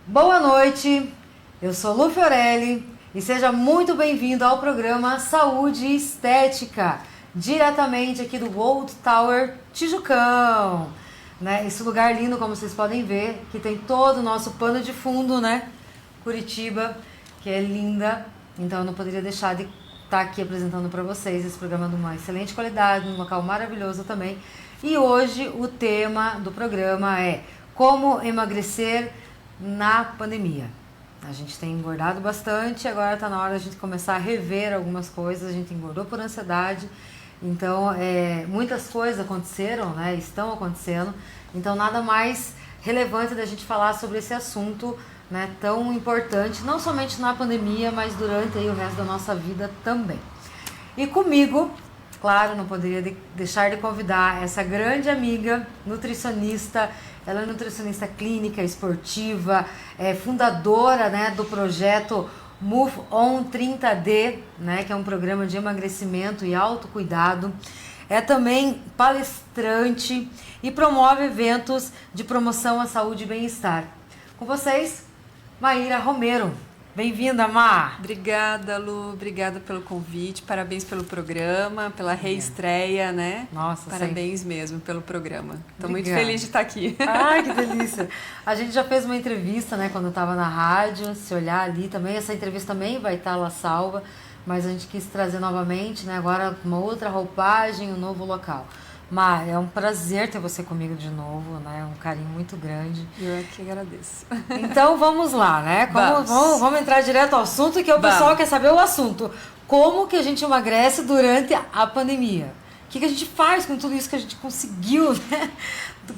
Boa noite, eu sou Lu Fiorelli e seja muito bem-vindo ao programa Saúde e Estética, diretamente aqui do World Tower Tijucão, né? Esse lugar lindo, como vocês podem ver, que tem todo o nosso pano de fundo, né? Curitiba, que é linda, então eu não poderia deixar de estar aqui apresentando para vocês esse programa de uma excelente qualidade, num local maravilhoso também. E hoje o tema do programa é como emagrecer na pandemia. A gente tem engordado bastante, agora está na hora de a gente começar a rever algumas coisas. A gente engordou por ansiedade, então muitas coisas aconteceram, né? Estão acontecendo, então nada mais relevante da gente falar sobre esse assunto, né, tão importante, não somente na pandemia, mas durante aí o resto da nossa vida também. E comigo, claro, não poderia deixar de convidar essa grande amiga nutricionista. Ela é nutricionista clínica, esportiva, fundadora, né, do projeto Move On 30D, né, que é um programa de emagrecimento e autocuidado. É também palestrante e promove eventos de promoção à saúde e bem-estar. Com vocês, Maíra Romero. Bem-vinda, Má! Obrigada, Lu. Obrigada pelo convite. Parabéns pelo programa, pela reestreia, né? Nossa, parabéns mesmo pelo programa. Estou muito feliz de estar aqui. Ai, que delícia! A gente já fez uma entrevista, né, quando eu estava na rádio. Se olhar ali também, essa entrevista também vai estar lá salva, mas a gente quis trazer novamente, né, agora uma outra roupagem, um novo local. Má, é um prazer ter você comigo de novo, né? Um carinho muito grande. Eu é que agradeço. Então vamos lá, né? Vamos entrar direto ao assunto, que o pessoal quer saber o assunto. Como que a gente emagrece durante a pandemia? O que a gente faz com tudo isso que a gente conseguiu, né,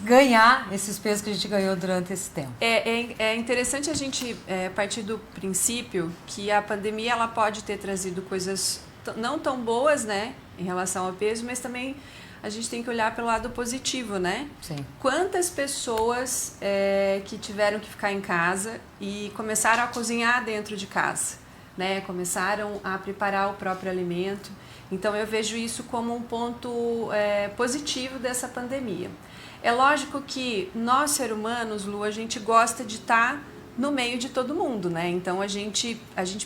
ganhar esses pesos que a gente ganhou durante esse tempo? É interessante a gente partir do princípio que a pandemia ela pode ter trazido coisas não tão boas, né, em relação ao peso, mas também a gente tem que olhar pelo lado positivo, né? Sim. Quantas pessoas que tiveram que ficar em casa e começaram a cozinhar dentro de casa, né? Começaram a preparar o próprio alimento. Então eu vejo isso como um ponto positivo dessa pandemia. É lógico que nós, seres humanos, Lu, a gente gosta de estar no meio de todo mundo, né? Então a gente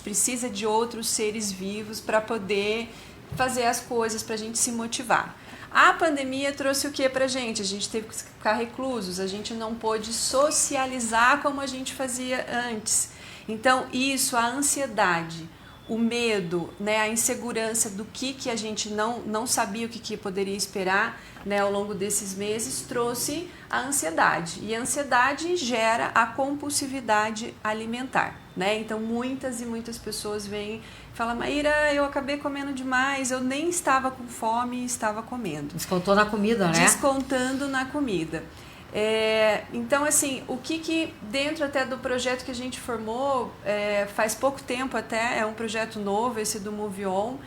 precisa de outros seres vivos para poder fazer as coisas, para a gente se motivar. A pandemia trouxe o que pra gente? A gente teve que ficar reclusos, a gente não pôde socializar como a gente fazia antes. Então isso, a ansiedade, o medo, né, a insegurança do que a gente não sabia o que poderia esperar, né, ao longo desses meses, trouxe a ansiedade. E a ansiedade gera a compulsividade alimentar, né? Então muitas e muitas pessoas vêm e falam: Maíra, eu acabei comendo demais, eu nem estava com fome e estava comendo. Descontou na comida, né? Descontando na comida. Então, assim, o que dentro até do projeto que a gente formou, faz pouco tempo até, é um projeto novo, esse do Move On,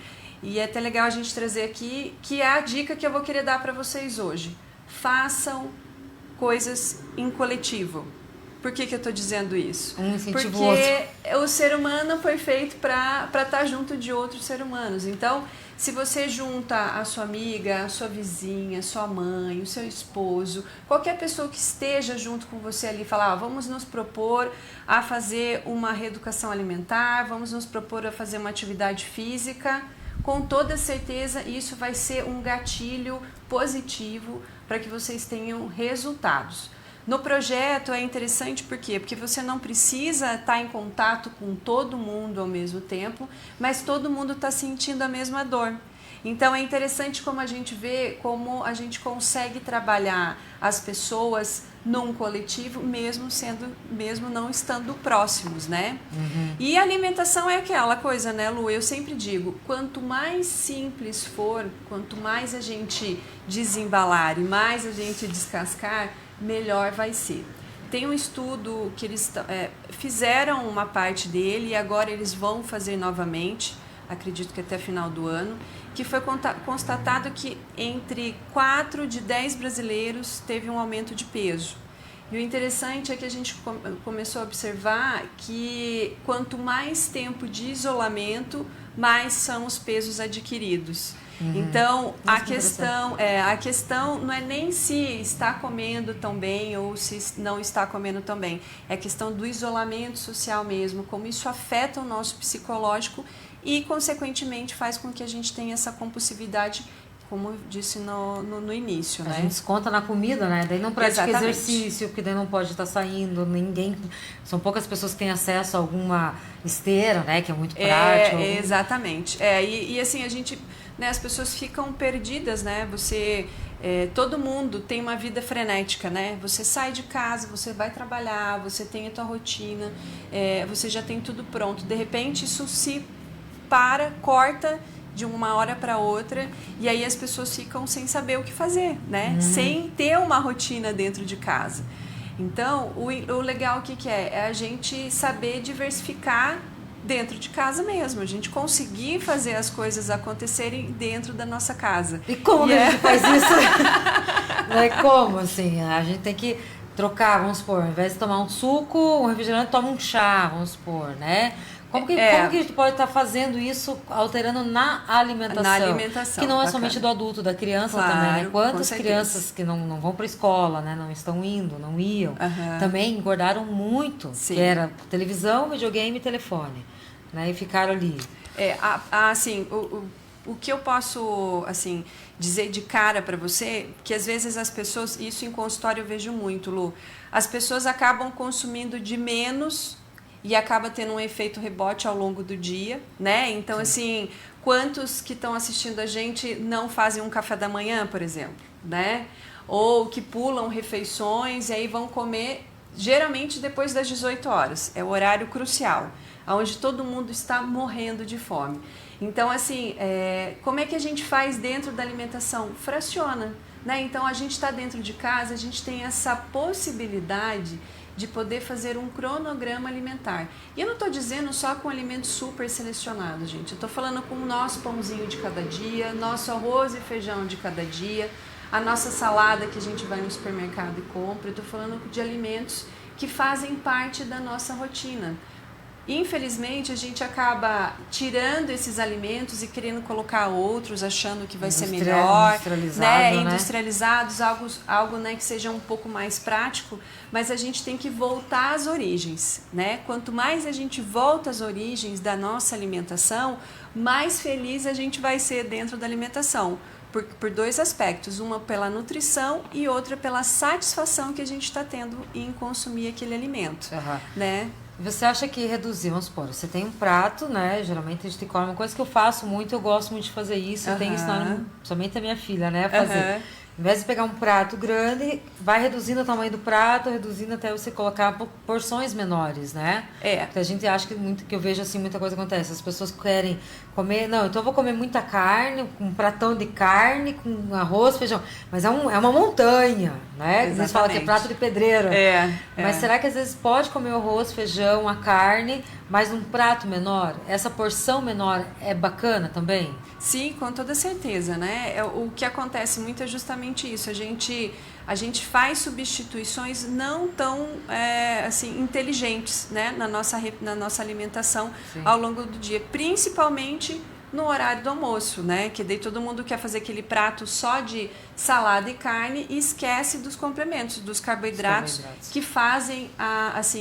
e é até legal a gente trazer aqui, que é a dica que eu vou querer dar para vocês hoje. Façam coisas em coletivo. Por que eu estou dizendo isso? Porque o ser humano foi feito para estar junto de outros seres humanos. Então, se você junta a sua amiga, a sua vizinha, a sua mãe, o seu esposo, qualquer pessoa que esteja junto com você ali, falar: vamos nos propor a fazer uma reeducação alimentar, vamos nos propor a fazer uma atividade física, com toda certeza isso vai ser um gatilho positivo para que vocês tenham resultados. No projeto é interessante por quê? Porque você não precisa estar em contato com todo mundo ao mesmo tempo, mas todo mundo está sentindo a mesma dor. Então é interessante como a gente vê como a gente consegue trabalhar as pessoas num coletivo, mesmo não estando próximos, né? Uhum. E a alimentação é aquela coisa, né, Lu? Eu sempre digo, quanto mais simples for, quanto mais a gente desembalar e mais a gente descascar, melhor vai ser. Tem um estudo que eles fizeram uma parte dele e agora eles vão fazer novamente, acredito que até final do ano, que foi constatado que entre 4 de 10 brasileiros teve um aumento de peso. E o interessante é que a gente começou a observar que quanto mais tempo de isolamento, mais são os pesos adquiridos. Então, a questão não é nem se está comendo tão bem ou se não está comendo tão bem. É a questão do isolamento social mesmo, como isso afeta o nosso psicológico e, consequentemente, faz com que a gente tenha essa compulsividade, como eu disse no início, né? A gente desconta na comida, né? Daí não pratica exercício, porque daí não pode estar saindo, ninguém... São poucas pessoas que têm acesso a alguma esteira, né? Que é muito prático. Exatamente. E assim, a gente... Né, as pessoas ficam perdidas, né? Todo mundo tem uma vida frenética, né? Você sai de casa, você vai trabalhar, você tem a tua rotina, você já tem tudo pronto. De repente, isso se corta de uma hora para outra, e aí as pessoas ficam sem saber o que fazer, né? Sem ter uma rotina dentro de casa. Então, o legal o que é? É a gente saber diversificar dentro de casa mesmo, a gente conseguir fazer as coisas acontecerem dentro da nossa casa. E como que a gente faz isso? Como, assim, a gente tem que trocar, vamos supor, ao invés de tomar um suco, um refrigerante, toma um chá, vamos supor, né? Como que a gente pode estar fazendo isso, alterando na alimentação? Na alimentação. Que não é somente do adulto, da criança também, né? Quantas crianças que não vão para a escola, né? Não estão indo, não iam, também engordaram muito. Sim. Que era televisão, videogame e telefone, né? E ficaram ali. Assim, o que eu posso, assim, dizer de cara para você, que às vezes as pessoas, isso em consultório eu vejo muito, Lu, as pessoas acabam consumindo de menos e acaba tendo um efeito rebote ao longo do dia, né? Então, assim, quantos que estão assistindo a gente não fazem um café da manhã, por exemplo, né? Ou que pulam refeições e aí vão comer, geralmente depois das 18 horas, é o horário crucial, onde todo mundo está morrendo de fome. Então, assim, como é que a gente faz dentro da alimentação? Fraciona, né? Então, a gente está dentro de casa, a gente tem essa possibilidade de poder fazer um cronograma alimentar. E eu não estou dizendo só com alimentos super selecionados, gente. Eu estou falando com o nosso pãozinho de cada dia, nosso arroz e feijão de cada dia, a nossa salada que a gente vai no supermercado e compra. Eu estou falando de alimentos que fazem parte da nossa rotina. Infelizmente, a gente acaba tirando esses alimentos e querendo colocar outros, achando que vai ser melhor, né? Industrializados, algo né, que seja um pouco mais prático, mas a gente tem que voltar às origens, né? Quanto mais a gente volta às origens da nossa alimentação, mais feliz a gente vai ser dentro da alimentação. Por dois aspectos, uma pela nutrição e outra pela satisfação que a gente está tendo em consumir aquele alimento, né? Você acha que reduzir, vamos supor, você tem um prato, né? Geralmente a gente come uma coisa que eu faço muito, eu gosto muito de fazer isso, eu tenho ensinado somente a minha filha, né? A fazer. Em vez de pegar um prato grande, vai reduzindo o tamanho do prato, reduzindo até você colocar porções menores, né? Porque a gente acha que eu vejo assim, muita coisa acontece. As pessoas querem comer, não, então eu vou comer muita carne, um pratão de carne, com arroz, feijão. Mas é uma montanha, né? Às vezes fala que é prato de pedreiro. Mas será que às vezes pode comer o arroz, feijão, a carne, mas num prato menor? Essa porção menor é bacana também? Sim, com toda certeza, né? O que acontece muito é justamente isso. A gente faz substituições não tão assim, inteligentes, né? na nossa alimentação ao longo do dia, principalmente no horário do almoço, né? Que daí todo mundo quer fazer aquele prato só de salada e carne e esquece dos complementos, dos carboidratos. Que fazem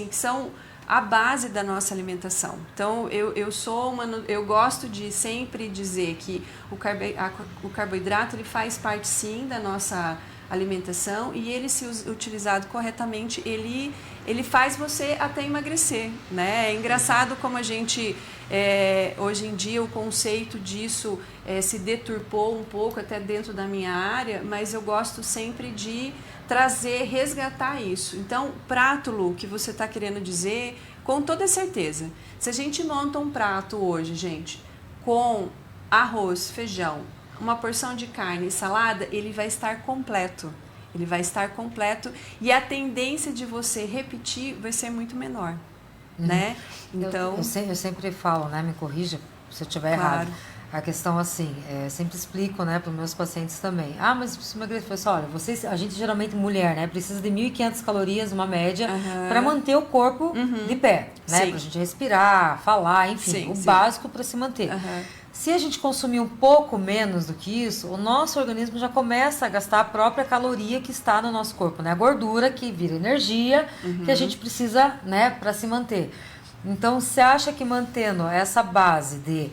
que são a base da nossa alimentação. Então, eu gosto de sempre dizer que o carboidrato ele faz parte sim da nossa alimentação e ele, se utilizado corretamente, ele faz você até emagrecer, né? É engraçado como a gente, hoje em dia, o conceito disso se deturpou um pouco até dentro da minha área, mas eu gosto sempre de resgatar isso. Então, prato, Lu, que você está querendo dizer, com toda certeza, se a gente monta um prato hoje, gente, com arroz, feijão, uma porção de carne e salada, ele vai estar completo. Ele vai estar completo e a tendência de você repetir vai ser muito menor, né? Então, eu sempre falo, né? Me corrija se eu estiver errado. A questão assim, sempre explico, né, para os meus pacientes também. Ah, mas precisa emagrecer. Eu falo, olha, a gente geralmente mulher, né, precisa de 1.500 calorias, uma média, para manter o corpo de pé, né, para a gente respirar, falar, enfim, básico para se manter. Se a gente consumir um pouco menos do que isso, o nosso organismo já começa a gastar a própria caloria que está no nosso corpo, né, a gordura que vira energia que a gente precisa, né, para se manter. Então, você acha que mantendo essa base de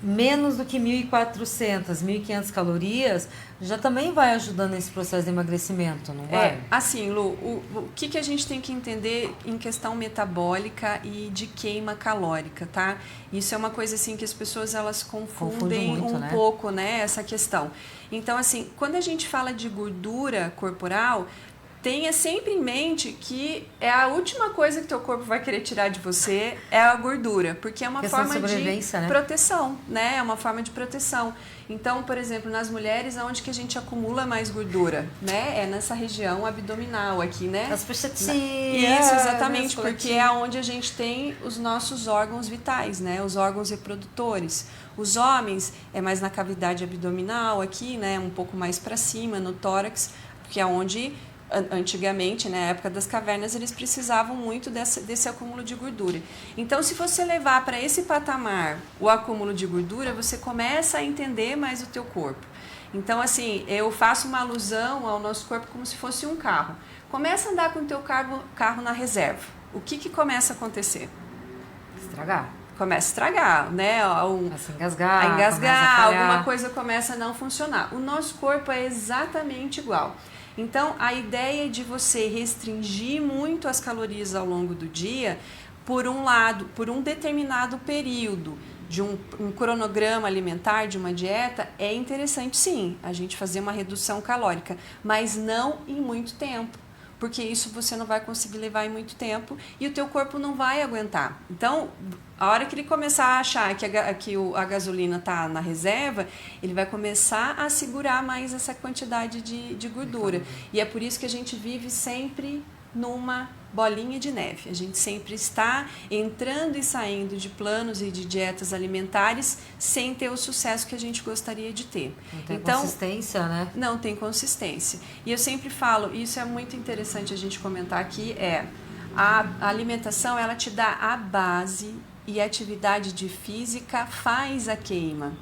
menos do que 1.400, 1.500 calorias, já também vai ajudando nesse processo de emagrecimento, não vai? Assim, Lu, o que a gente tem que entender em questão metabólica e de queima calórica, tá? Isso é uma coisa assim que as pessoas elas confundem muito, um pouco, né, essa questão. Então, assim, quando a gente fala de gordura corporal, tenha sempre em mente que a última coisa que teu corpo vai querer tirar de você é a gordura, porque é uma forma de proteção, né? É uma forma de proteção. Então, por exemplo, nas mulheres, onde que a gente acumula mais gordura, né? É nessa região abdominal aqui, né? As pochetinhas. Isso, exatamente, porque é onde a gente tem os nossos órgãos vitais, né? Os órgãos reprodutores. Os homens é mais na cavidade abdominal aqui, né? Um pouco mais para cima, no tórax, que é onde antigamente, na época das cavernas, eles precisavam muito desse acúmulo de gordura. Então, se você levar para esse patamar o acúmulo de gordura, você começa a entender mais o teu corpo. Então, assim, eu faço uma alusão ao nosso corpo como se fosse um carro. Começa a andar com o teu carro na reserva. O que começa a acontecer? Estragar. Começa a estragar, né? Começa a engasgar. A engasgar, alguma coisa começa a não funcionar. O nosso corpo é exatamente igual. Então, a ideia de você restringir muito as calorias ao longo do dia, por um lado, por um determinado período de um cronograma alimentar, de uma dieta, é interessante sim, a gente fazer uma redução calórica, mas não em muito tempo, porque isso você não vai conseguir levar em muito tempo e o teu corpo não vai aguentar. Então, a hora que ele começar a achar que a gasolina está na reserva, ele vai começar a segurar mais essa quantidade de gordura. E é por isso que a gente vive sempre numa bolinha de neve. A gente sempre está entrando e saindo de planos e de dietas alimentares sem ter o sucesso que a gente gostaria de ter. Não tem consistência, né? Não tem consistência. E eu sempre falo, isso é muito interessante a gente comentar aqui, a alimentação, ela te dá a base e a atividade de física faz a queima.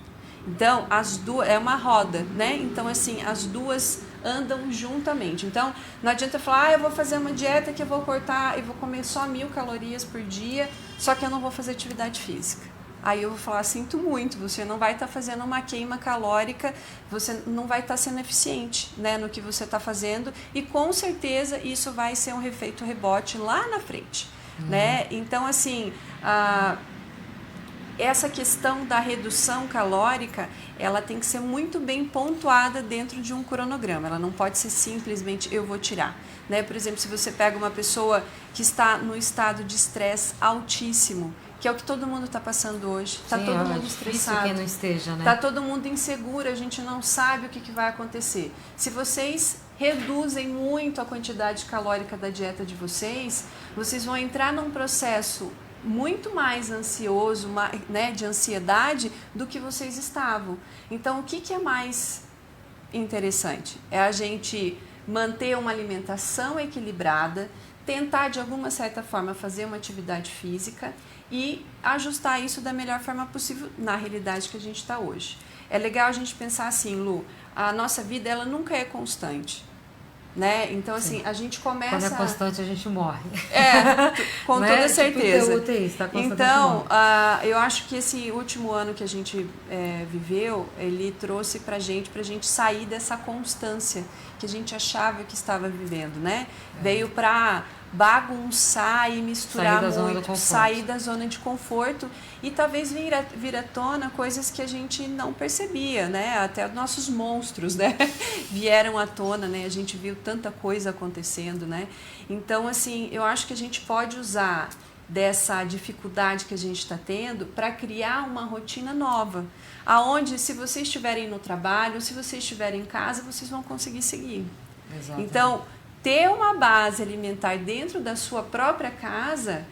Então, as duas, é uma roda, né? Então, assim, as duas andam juntamente. Então, não adianta falar, eu vou fazer uma dieta que eu vou cortar, eu vou comer só 1.000 calorias por dia, só que eu não vou fazer atividade física. Aí eu vou falar, sinto muito, você não vai estar fazendo uma queima calórica, você não vai estar sendo eficiente, né, no que você está fazendo, e com certeza isso vai ser um efeito rebote lá na frente, né? Então, assim, essa questão da redução calórica, ela tem que ser muito bem pontuada dentro de um cronograma. Ela não pode ser simplesmente eu vou tirar, né? Por exemplo, se você pega uma pessoa que está no estado de estresse altíssimo, que é o que todo mundo está passando hoje. Está todo mundo estressado. Quem não esteja, né? Está todo mundo inseguro, a gente não sabe o que vai acontecer. Se vocês reduzem muito a quantidade calórica da dieta de vocês, vocês vão entrar num processo muito mais ansioso, né, de ansiedade, do que vocês estavam. Então, o que é mais interessante? É a gente manter uma alimentação equilibrada, tentar de alguma certa forma fazer uma atividade física e ajustar isso da melhor forma possível na realidade que a gente está hoje. É legal a gente pensar assim, Lu, a nossa vida ela nunca é constante. Né? Então, assim, a gente começa... Quando é constante, a gente morre. Com toda certeza. Tipo UTI, tá constante, então, eu acho que esse último ano que a gente viveu, ele trouxe pra gente sair dessa constância que a gente achava que estava vivendo, né? Veio pra bagunçar e misturar muito, sair da zona de conforto e talvez vir à tona coisas que a gente não percebia, né? Até nossos monstros, né? Vieram à tona, né? A gente viu tanta coisa acontecendo, né? Então, assim, eu acho que a gente pode usar dessa dificuldade que a gente está tendo para criar uma rotina nova, aonde se vocês estiverem no trabalho, se vocês estiverem em casa, vocês vão conseguir seguir. Exatamente. Então, ter uma base alimentar dentro da sua própria casa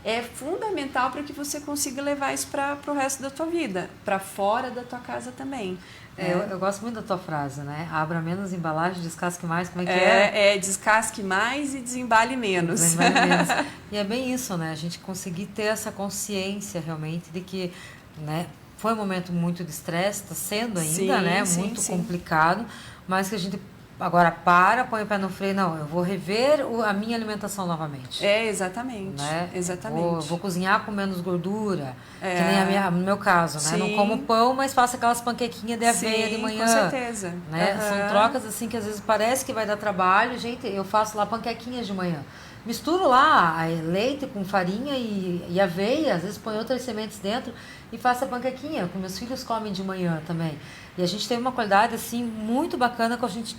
é fundamental para que você consiga levar isso para o resto da tua vida, para fora da tua casa também. Eu gosto muito da tua frase, né? Abra menos embalagem, descasque mais, como é que é? Descasque mais e desembale menos. Desembale menos. E é bem isso, né? A gente conseguir ter essa consciência realmente de que, né, foi um momento muito de estresse, está sendo ainda, né? Muito complicado, mas que a gente agora põe o pé no freio, não, eu vou rever a minha alimentação novamente. Exatamente. Né? Exatamente. Vou cozinhar com menos gordura, que nem no meu caso, né? Não como pão, mas faço aquelas panquequinhas de aveia de manhã. Com certeza. Né? São trocas assim que às vezes parece que vai dar trabalho. Gente, eu faço lá panquequinhas de manhã. Misturo lá leite com farinha e aveia, às vezes põe outras sementes dentro e faço a panquequinha, que meus filhos comem de manhã também. E a gente teve uma qualidade assim muito bacana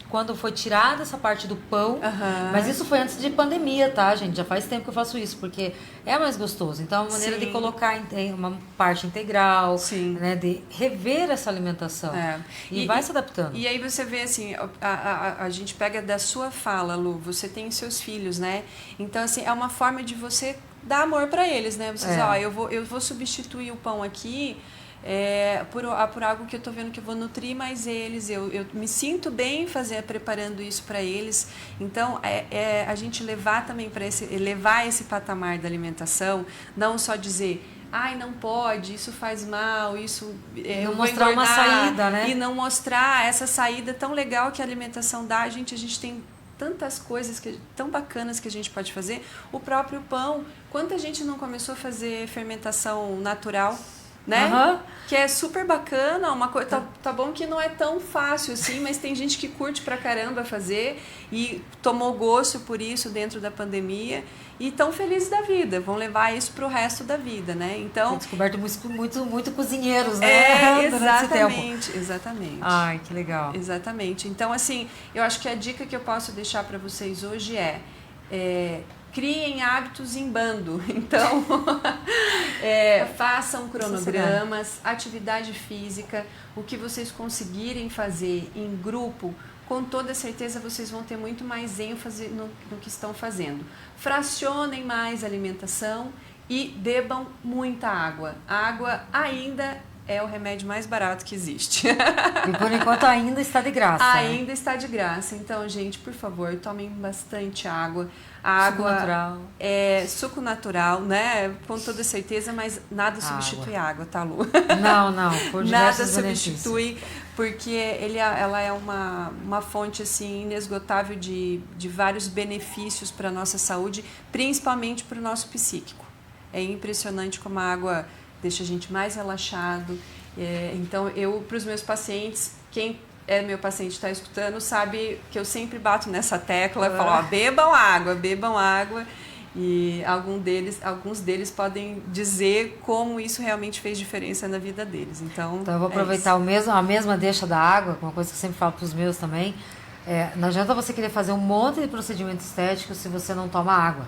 quando foi tirada essa parte do pão. Mas isso foi antes de pandemia, tá, gente? Já faz tempo que eu faço isso, porque é mais gostoso. Então, é uma maneira de colocar uma parte integral, né, de rever essa alimentação. E vai se adaptando. E aí você vê assim, a gente pega da sua fala, Lu, você tem seus filhos, né? Então, assim, é uma forma de você dar amor para eles, né? Você diz, eu vou substituir o pão aqui por algo que eu estou vendo que eu vou nutrir mais eles, eu me sinto bem preparando isso para eles. Então, a gente levar também levar esse patamar da alimentação, não só dizer, não pode, isso faz mal, isso não mostrar uma saída, né? E não mostrar essa saída tão legal que a alimentação dá. A gente tem tantas coisas tão bacanas que a gente pode fazer. O próprio pão, quanta gente não começou a fazer fermentação natural, né? Que é super bacana, uma coisa, tá bom que não é tão fácil assim, mas tem gente que curte pra caramba fazer e tomou gosto por isso dentro da pandemia e tão felizes da vida, vão levar isso pro resto da vida, né? Então, tem descoberto muito cozinheiros, né? Exatamente. Ai, que legal. Exatamente. Então, assim, eu acho que a dica que eu posso deixar para vocês hoje criem hábitos em bando. Então, façam cronogramas, atividade física, o que vocês conseguirem fazer em grupo, com toda certeza vocês vão ter muito mais ênfase no que estão fazendo. Fracionem mais a alimentação e bebam muita água. A água ainda é o remédio mais barato que existe. E por enquanto ainda está de graça. Ainda está de graça. Então, gente, por favor, tomem bastante água. A água suco natural. É suco natural, né? Com toda certeza, mas nada substitui a água, tá, Lu? Não, por nada substitui, porque ela é uma fonte assim inesgotável de vários benefícios para a nossa saúde, principalmente para o nosso psíquico. É impressionante como a água deixa a gente mais relaxado. Então, para os meus pacientes, quem meu paciente está escutando, sabe que eu sempre bato nessa tecla, falo, bebam água, e alguns deles podem dizer como isso realmente fez diferença na vida deles. Então eu vou aproveitar a mesma deixa da água, uma coisa que eu sempre falo para os meus também, não adianta você querer fazer um monte de procedimento estético se você não toma água.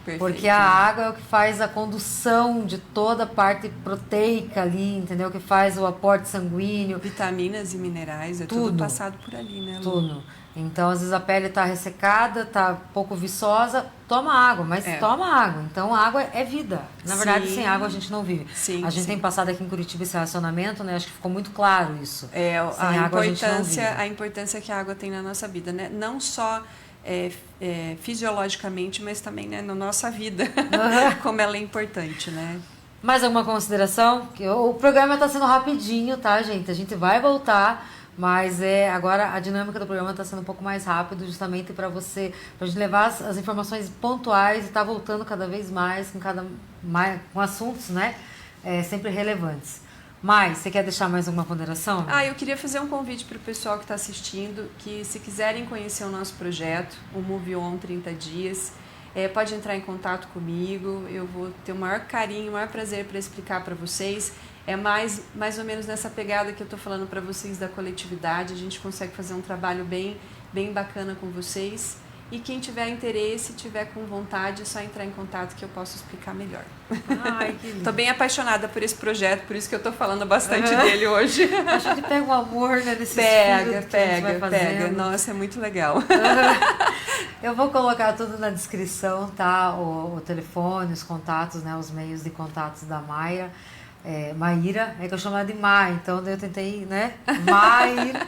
Perfeito. Porque a água é o que faz a condução de toda a parte proteica ali, entendeu? Que faz o aporte sanguíneo. Vitaminas e minerais, tudo passado por ali, né, Lu? Tudo. Então, às vezes a pele está ressecada, está pouco viçosa, toma água, mas toma água. Então, a água é vida. Na verdade, sem água a gente não vive. A gente tem passado aqui em Curitiba esse relacionamento, né? Acho que ficou muito claro isso. A importância que a água tem na nossa vida, né? Não só fisiologicamente, mas também, né, na nossa vida, como ela é importante, né? Mais alguma consideração? O programa está sendo rapidinho, tá, gente? A gente vai voltar, mas agora a dinâmica do programa está sendo um pouco mais rápido, justamente para a gente levar as informações pontuais e tá voltando cada vez mais com assuntos, né, sempre relevantes. Mas, você quer deixar mais alguma ponderação? Eu queria fazer um convite para o pessoal que está assistindo, que se quiserem conhecer o nosso projeto, o Move On 30 Dias, pode entrar em contato comigo, eu vou ter o maior carinho, o maior prazer para explicar para vocês. É mais ou menos nessa pegada que eu estou falando para vocês da coletividade, a gente consegue fazer um trabalho bem bacana com vocês. E quem tiver interesse, tiver com vontade, é só entrar em contato que eu posso explicar melhor. Ai, que lindo. Tô bem apaixonada por esse projeto, por isso que eu tô falando bastante dele hoje. A gente pega o amor, né, desses filhos que a gente vai fazendo. Nossa, é muito legal. Eu vou colocar tudo na descrição, tá? O telefone, os contatos, né? Os meios de contatos da Maíra. Maíra, é que eu chamo ela de Mai, então eu tentei, né? Maíra,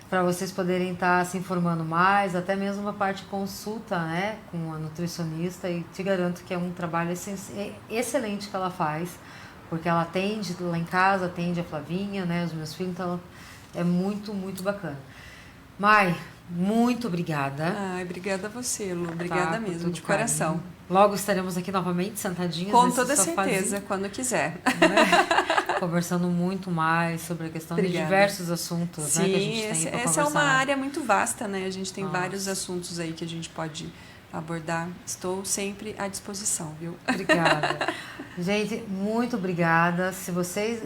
para vocês poderem estar se informando mais, até mesmo a parte de consulta, né? Com a nutricionista, e te garanto que é um trabalho excelente que ela faz, porque ela atende lá em casa, atende a Flavinha, né? Os meus filhos, então é muito, muito bacana. Mai, muito obrigada. Ai, obrigada a você, Lu. Obrigada mesmo, de coração. Carinho. Logo estaremos aqui novamente sentadinhas. Com toda certeza, quando quiser. Né? Conversando muito mais sobre a questão de diversos assuntos. Sim, né, que a gente tem essa é uma área muito vasta, né? A gente tem vários assuntos aí que a gente pode abordar. Estou sempre à disposição, viu? Obrigada. Gente, muito obrigada. Se vocês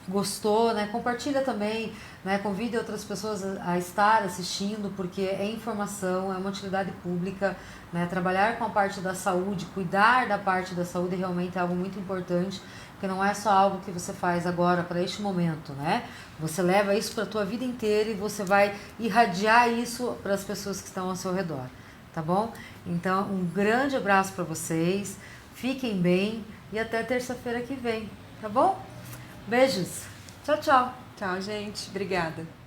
gostou, né, compartilha também, né, convide outras pessoas a estar assistindo, porque é informação, é uma utilidade pública, né, trabalhar com a parte da saúde, cuidar da parte da saúde realmente é algo muito importante, porque não é só algo que você faz agora para este momento, né? Você leva isso para a tua vida inteira e você vai irradiar isso para as pessoas que estão ao seu redor, tá bom? Então, um grande abraço para vocês, fiquem bem e até terça-feira que vem, tá bom? Beijos, tchau, tchau. Tchau, gente. Obrigada.